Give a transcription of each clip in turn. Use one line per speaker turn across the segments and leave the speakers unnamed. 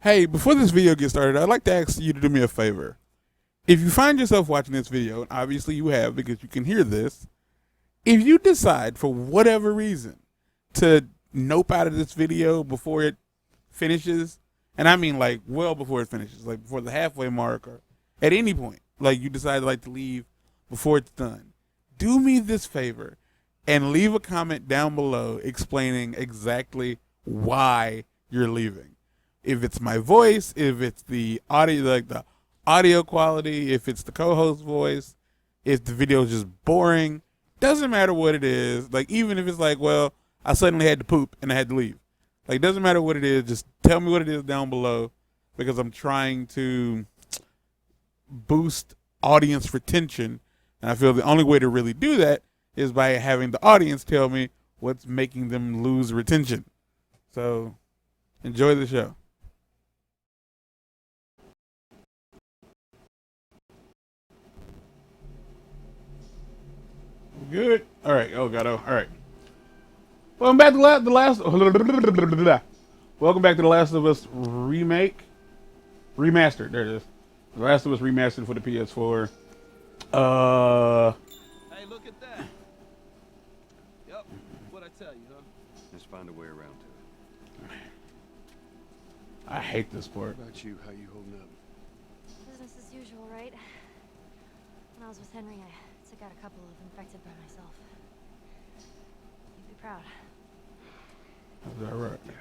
Hey, before this video gets started, I'd like to ask you to do me a favor. If you find yourself watching this video, and obviously you have because you can hear this, if you decide for whatever reason to nope out of this video before it finishes, and I mean like well before it finishes, like before the halfway mark or at any point, like you decide like to leave before it's done, do me this favor and leave a comment down below explaining exactly why you're leaving. If it's my voice, if it's the audio, like the audio quality, if it's the co-host voice, if the video is just boring, doesn't matter what it is. Like even if it's like, well, I suddenly had to poop and I had to leave. Like doesn't matter what it is, just tell me what it is down below because I'm trying to boost audience retention. And I feel the only way to really do that is by having the audience tell me what's making them lose retention. So enjoy the show. Good. All right. Oh God. Oh. All right. Welcome back to the last. Welcome back to the Last of Us remastered. There it is. The Last of Us remastered for the PS4.
Hey, look at that. Yep. What'd I tell you, huh?
Let's find a way around to it.
I hate this part.
What about you? How you holding up?
Business as usual, right? When I was with Henry, I took out a couple of infected by myself. You'd be proud.
Is that right?
Yeah.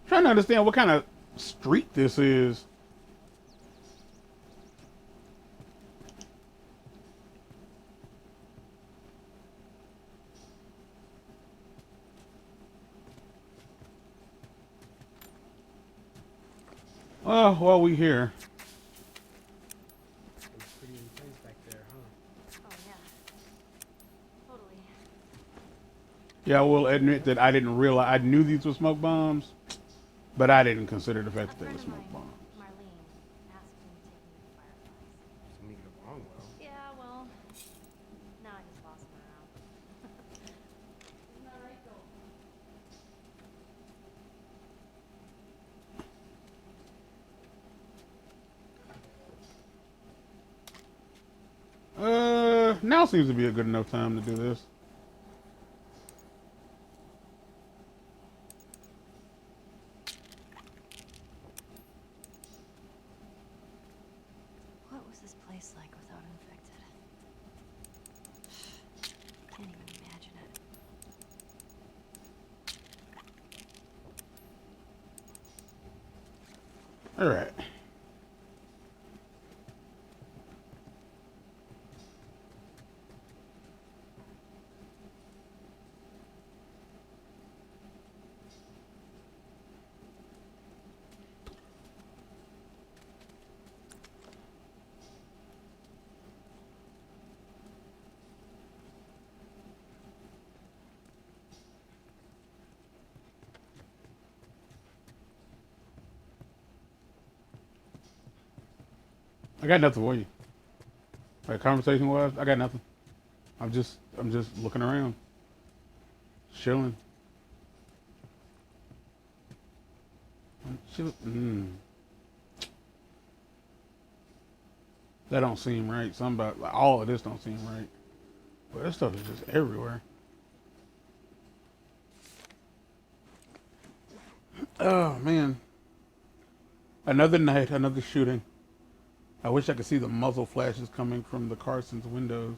Trying to understand what kind of street this is. Well, while we here.
It's pretty intense back there, huh?
Oh, yeah. Totally.
Yeah, I will admit that I didn't realize. I knew these were smoke bombs, but I didn't consider the fact that they were smoke bombs.
Marlene, asked me to take me to the Fireflies.
Doesn't mean it wrong, well.
Yeah, well, now I just lost him around. Isn't that right, Joel?
Now seems to be a good enough time to do this.
What was this place like without infected? Can't even imagine it.
All right. I got nothing for you. Like conversation wise, I got nothing. I'm just looking around, chilling. That don't seem right. Something about like, all of this don't seem right. But this stuff is just everywhere. Oh man. Another night, another shooting. I wish I could see the muzzle flashes coming from the Carson's windows.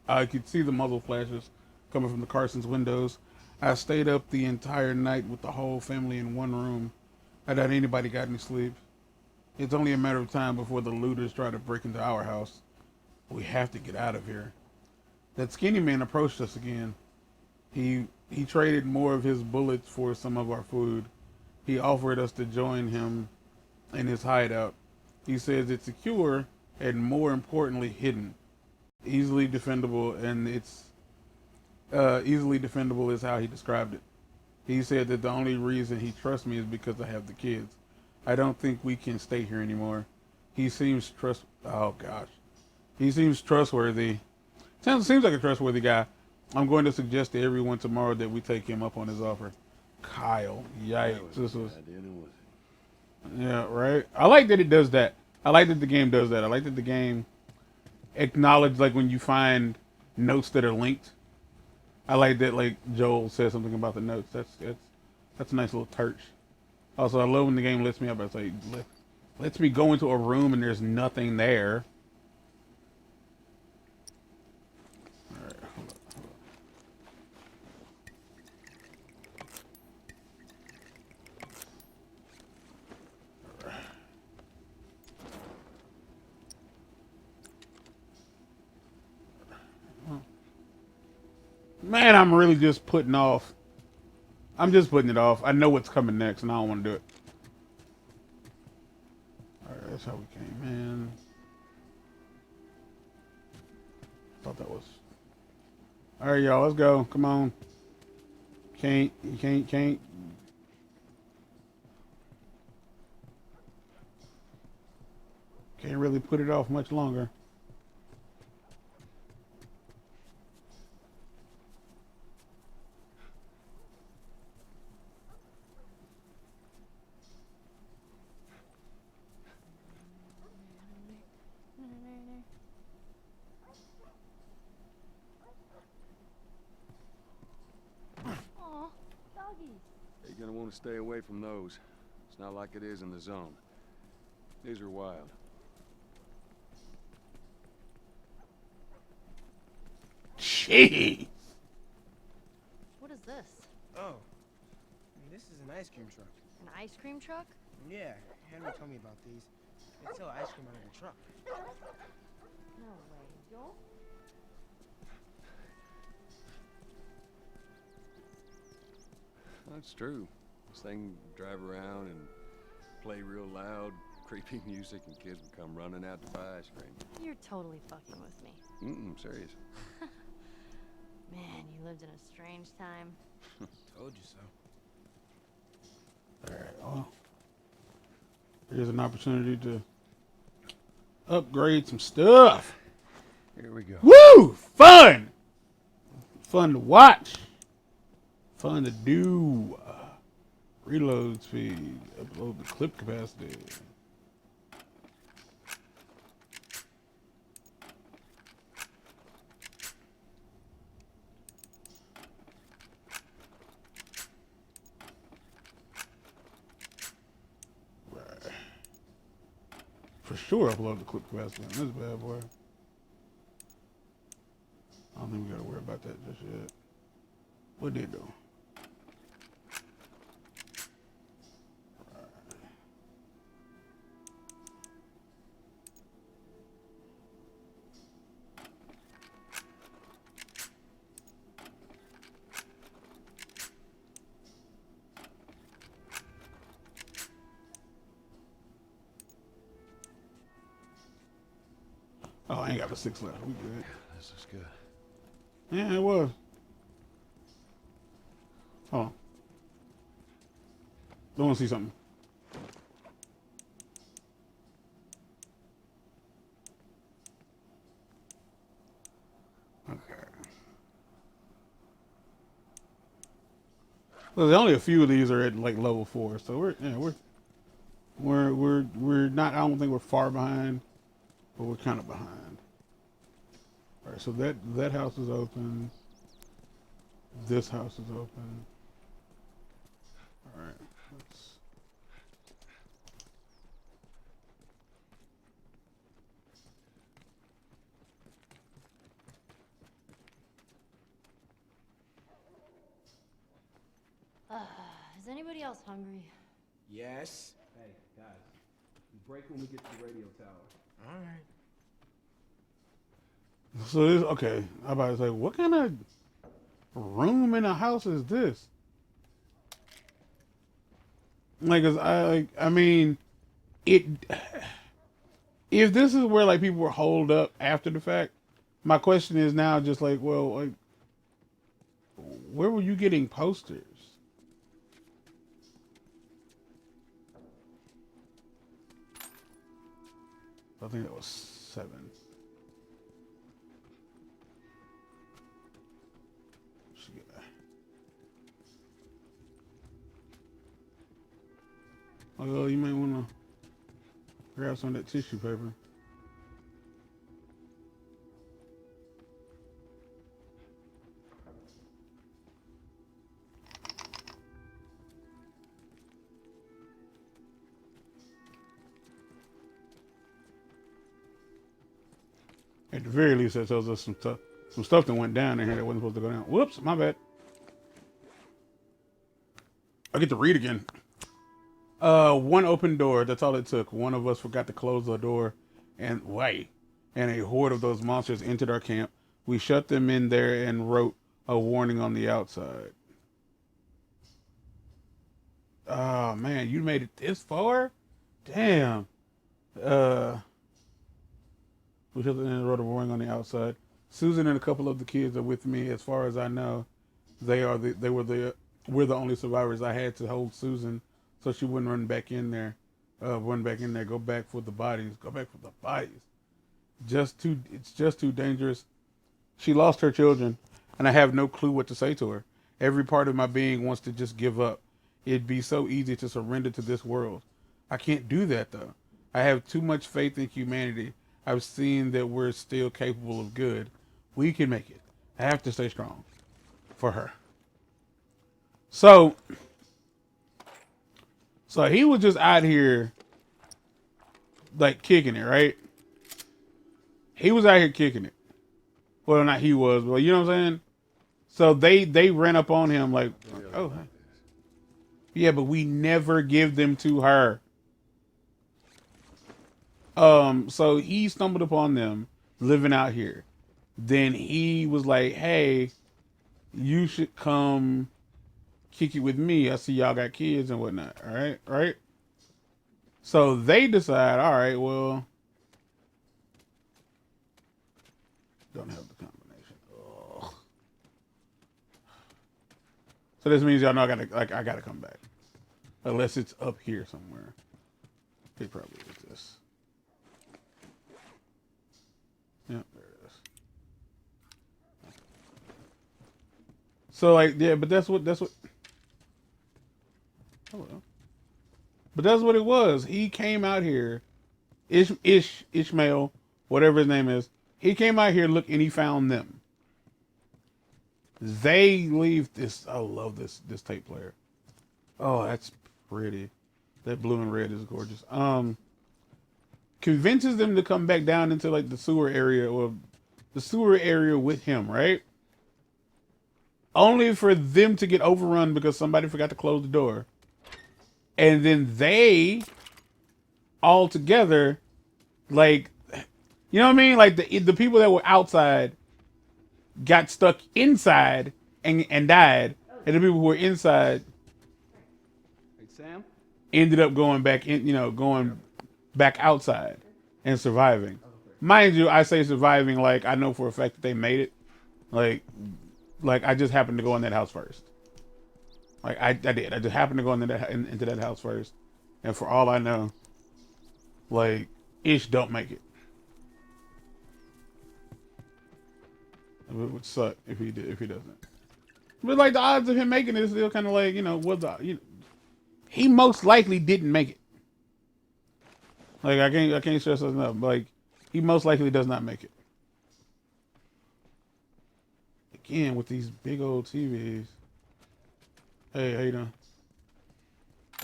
I could see the muzzle flashes coming from the Carson's windows. I stayed up the entire night with the whole family in one room. I doubt anybody got any sleep. It's only a matter of time before the looters try to break into our house. We have to get out of here. That skinny man approached us again. He traded more of his bullets for some of our food. He offered us to join him in his hideout. He says it's secure and more importantly hidden. easily defendable, and it's easily defendable is how he described it. He said that the only reason he trusts me is because I have the kids. I don't think we can stay here anymore. He seems oh gosh. He seems trustworthy. Seems like a trustworthy guy. I'm going to suggest to everyone tomorrow that we take him up on his offer. Kyle. Yikes. This was yeah, right. I like that it does that. I like that the game does that. I like that the game acknowledge like when you find notes that are linked. I like that like Joel says something about the notes. That's a nice little touch. Also, I love when the game lets me up. It's like lets me go into a room and there's nothing there. All right, hold up. Man, I'm really just putting off. I'm just putting it off. I know what's coming next, and I don't want to do it. All right, that's how we came in. Thought that was. All right, y'all, let's go. Come on. Can't. Can't really put it off much longer.
Aw, doggies.
You're gonna want to stay away from those. It's not like it is in the zone. These are wild.
Jeez.
What is this?
Oh, this is an ice cream truck.
An ice cream truck?
Yeah, Henry told me about these. They sell ice cream out of the truck.
No way, Joel.
That's true. This thing drive around and play real loud, creepy music, and kids would come running out to buy ice cream.
You're totally fucking with me.
Serious.
Man, you lived in a strange time.
Told you so.
All right. Well, here's an opportunity to upgrade some stuff.
Here we go.
Woo! Fun! Fun to watch. Fun to do. Reload speed. Upload the clip capacity. Right. For sure upload the clip capacity on this bad boy. I don't think we gotta worry about that just yet. What did it do? Oh, I ain't got the 6 left. We good.
This is good.
Yeah, it was. Hold on. I want to see something. Okay. Well, there's only a few of these are at like level 4, so we're not. I don't think we're far behind, but we're kind of behind. All right, so that house is open. This house is open. All right, let's.
Is anybody else hungry?
Yes.
Hey, guys. Break when we get to the radio tower.
All right.
So this okay. I'm about to say, what kind of room in a house is this? Like, I mean, it. If this is where like people were holed up after the fact, my question is now just like, well, like, where were you getting posters? I think that was 7. Oh, you might want to grab some of that tissue paper. At the very least, that tells us some stuff that went down in here that wasn't supposed to go down. Whoops, my bad. I get to read again. One open door. That's all it took. One of us forgot to close the door, and a horde of those monsters entered our camp. We shut them in there and wrote a warning on the outside. Oh man, you made it this far? Damn. We shut them in and wrote a warning on the outside. Susan and a couple of the kids are with me. As far as I know, we're the only survivors. I had to hold Susan so she wouldn't run back in there. Go back for the bodies. It's just too dangerous. She lost her children, and I have no clue what to say to her. Every part of my being wants to just give up. It'd be so easy to surrender to this world. I can't do that though. I have too much faith in humanity. I've seen that we're still capable of good. We can make it. I have to stay strong for her. So he was just out here like kicking it, right? He was out here kicking it. Well, not he was, but you know what I'm saying? So they ran up on him like, oh, yeah, but we never give them to her. So he stumbled upon them living out here. Then he was like, hey, you should come kick it with me. I see y'all got kids and whatnot. All right. Right. So they decide, all right, well, don't have the combination. Ugh. So this means y'all know I gotta come back. Unless it's up here somewhere. It probably is this. Yep, there it is. So like, yeah, but that's what oh well. But that's what it was. He came out here, Ishmael, whatever his name is. He came out here, look, and he found them. They leave this. I love this tape player. Oh, that's pretty. That blue and red is gorgeous. Convinces them to come back down into like the sewer area with him, right? Only for them to get overrun because somebody forgot to close the door. And then they all together, like, you know what I mean? Like the people that were outside got stuck inside and died. And the people who were inside
Sam?
ended up going back going back outside and surviving. Mind you, I say surviving like I know for a fact that they made it. Like I just happened to go in that house first. Like I did. I just happened to go into that house first. And for all I know, like Ish don't make it. It would suck if he doesn't. But like the odds of him making it is still kind of like, he most likely didn't make it. Like I can't stress this enough. Like he most likely does not make it. Again with these big old TVs. Hey, how you doing?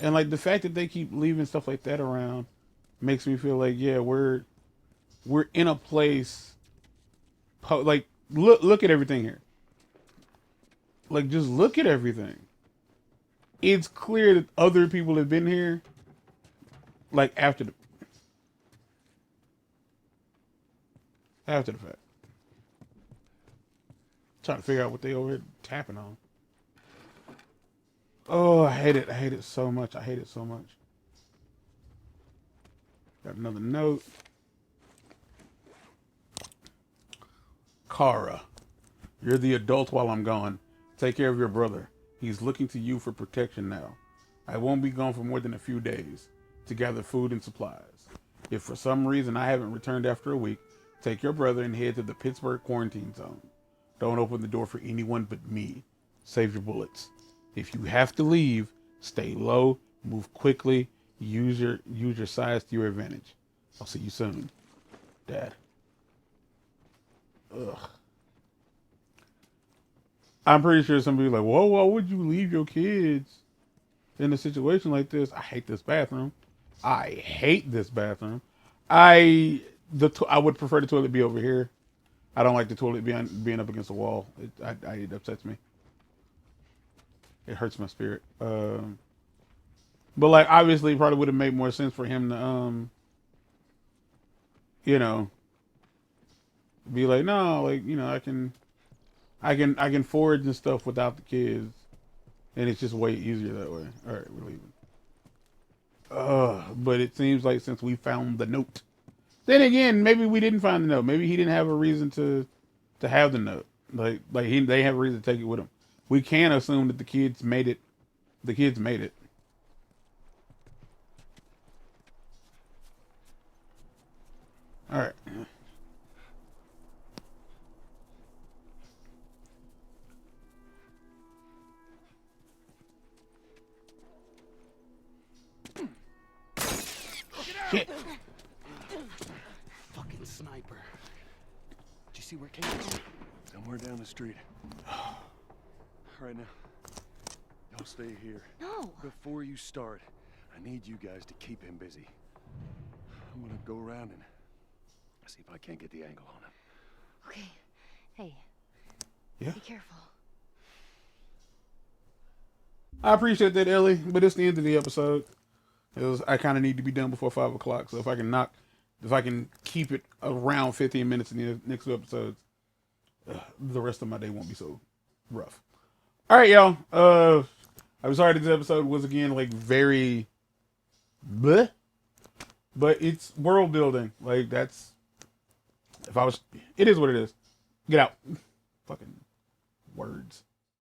And like the fact that they keep leaving stuff like that around makes me feel like, yeah, we're in a place. Like look at everything here. Like just look at everything. It's clear that other people have been here. Like after the fact. Trying to figure out what they over here tapping on. Oh, I hate it. I hate it so much. Got another note. Kara, you're the adult while I'm gone. Take care of your brother. He's looking to you for protection now. I won't be gone for more than a few days to gather food and supplies. If for some reason I haven't returned after a week, take your brother and head to the Pittsburgh quarantine zone. Don't open the door for anyone but me. Save your bullets. If you have to leave, stay low, move quickly, use your size to your advantage. I'll see you soon, Dad. Ugh. I'm pretty sure somebody's like, whoa, why would you leave your kids in a situation like this? I hate this bathroom. I hate this bathroom. I would prefer the toilet be over here. I don't like the toilet being up against the wall. It upsets me. It hurts my spirit. But like, obviously, it probably would have made more sense for him to, be like, no, like, I can forage and stuff without the kids, and it's just way easier that way. All right, we're leaving. But it seems like since we found the note, then again, maybe we didn't find the note. Maybe he didn't have a reason to have the note. Like they have a reason to take it with him. We can assume that the kids made it. The kids made it. All right. Shit.
Fucking sniper. Did you see where it came from? Somewhere down the street. All right, now. Y'all stay here.
No.
Before you start, I need you guys to keep him busy. I'm gonna go around and see if I can't get the angle on him.
Okay. Hey.
Yeah.
Be careful.
I appreciate that, Ellie, but it's the end of the episode. I kind of need to be done before 5 o'clock. So if I can keep it around 15 minutes in the next 2 episodes, the rest of my day won't be so rough. All right, y'all. I'm sorry this episode was again like very bleh, but it's world building. Like it is what it is. Get out. Fucking words.